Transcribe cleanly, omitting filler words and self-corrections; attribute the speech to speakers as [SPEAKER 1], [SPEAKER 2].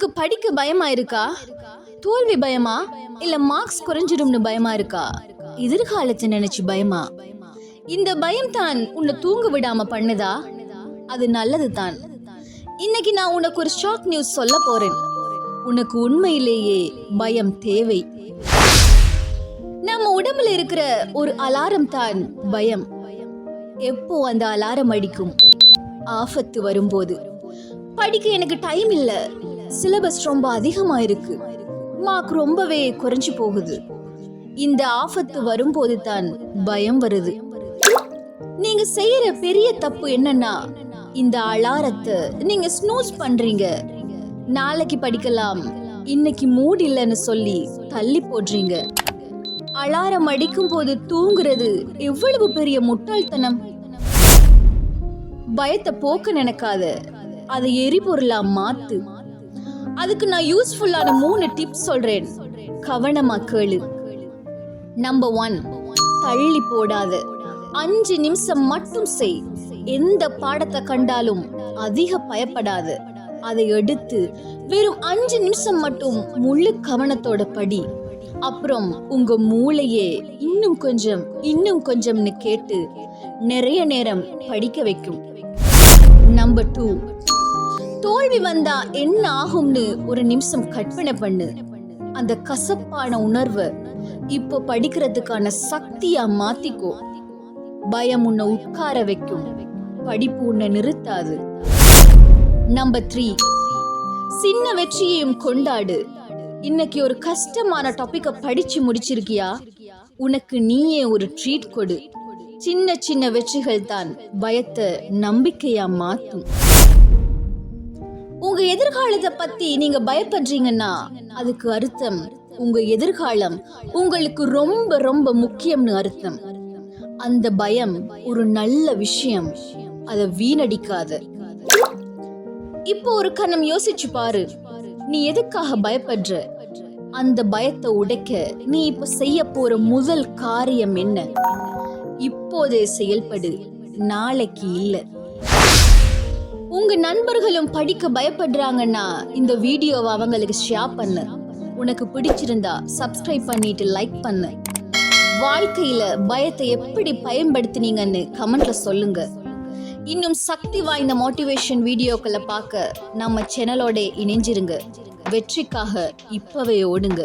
[SPEAKER 1] உனக்கு படிக்க பயமா இருக்கா? தோல்வி பயமா? இல்ல மார்க்ஸ் குறைஞ்சிடும்னு பயமா இருக்கா? எதிர்காலத்தை நினைச்சு பயமா? இந்த பயம் தான் உன்னை தூங்க விடாம பண்ணுதா? அது நல்லது தான். இன்னைக்கு நான் உனக்கு ஒரு ஷாக் நியூஸ் சொல்ல போறேன். உனக்கு உண்மையிலேயே பயம் தேவை. நம்ம உடம்புல இருக்கிற ஒரு அலாரம் தான் பயம். எப்போ அந்த அலாரம் அடிக்கும்? ஆபத்து வரும்போது. படிக்க எனக்கு டைம் இல்ல, சிலபஸ் ரொம்ப அதிகமா இருக்கு, மார்க் ரொம்பவே குறைஞ்சு போகுது. இந்த ஆபத்து வரும்போது தான் பயம் வருது. நீங்க செய்யற பெரிய தப்பு என்னன்னா, இந்த அலாரத்தை நீங்க ஸ்னூஸ் பண்றீங்க. நாளைக்கு படிக்கலாம், இன்னைக்கு மூட் இல்லைன்னு சொல்லி தள்ளி போடுறீங்க. அலாரம் அடிக்கும் போது தூங்குறது எவ்வளவு பெரிய முட்டாள்தனம். பயத்தை போக்க நினைக்காத, அதை எரிபொருளா மாத்து. அதுக்கு நான் யூஸ்ஃபுல்லான 3 டிப்ஸ் சொல்றேன், கவனமா கேளு. நம்பர் 1, தள்ளி போடாத. 5 நிமிஷம் மட்டும் செய். எந்த பாடத்தை கண்டாலும் அதிக பயப்படாத. அதை எடுத்து வெறும் 5 நிமிஷம் மட்டும் முழு கவனத்தோட படி. அப்புறம் உங்க மூளையே இன்னும் கொஞ்சம்னு கேட்டு நிறைய நேரம் படிக்க வைக்கும். நம்பர் 2, தோல்வி வந்தா என்ன ஆகும்னு ஒரு நிமிஷம் கற்பனை பண்ணு. அந்த கசப்பான உணர்வை இப்போ படிக்கிறதுக்கான சக்தியா மாத்திக்கோ. பயம் உன்னை உட்கார வைக்கும், படிப்பு உன்னை நிறுத்தாது. நம்பர் 3, சின்ன வெற்றியையும் கொண்டாடு. இன்னைக்கு ஒரு கஷ்டமான டாபிக்க படிச்சு முடிச்சிருக்கியா? உனக்கு நீயே ஒரு ட்ரீட் கொடு. சின்ன சின்ன வெற்றிகள் தான் பயத்தை நம்பிக்கையா மாத்தும். உங்க எதிர்காலத்தை பத்தி நீங்க பயப்படுறீங்கன்னா அதுக்கு அர்த்தம் உங்க எதிர்காலம் உங்களுக்கு ரொம்ப ரொம்ப முக்கியம்னு அர்த்தம். அந்த பயம் ஒரு நல்ல விஷயம், அதை வீணடிக்காத. இப்போ ஒரு கணம் யோசிச்சு பாரு, நீ எதுக்காக பயப்படுற? அந்த பயத்தை உடைக்க நீ இப்ப செய்ய போற முதல் காரியம் என்ன? இப்போதே செயல்படு, நாளைக்கு இல்ல. உங்க நண்பர்களும் படிக்க பயப்படுறாங்கன்னா இந்த வீடியோவை அவங்களுக்கு ஷேர் பண்ணு. உனக்கு பிடிச்சிருந்தா சப்ஸ்கிரைப் பண்ணிட்டு லைக் பண்ணு. வாழ்க்கையில பயத்தை எப்படி பயன்படுத்தினீங்கன்னு கமெண்ட்ல சொல்லுங்க. இன்னும் சக்தி வாய்ந்த மோட்டிவேஷன் வீடியோக்களை பார்க்க நம்ம சேனலோட இணைஞ்சிருங்க. வெற்றிக்காக இப்பவே ஓடுங்க.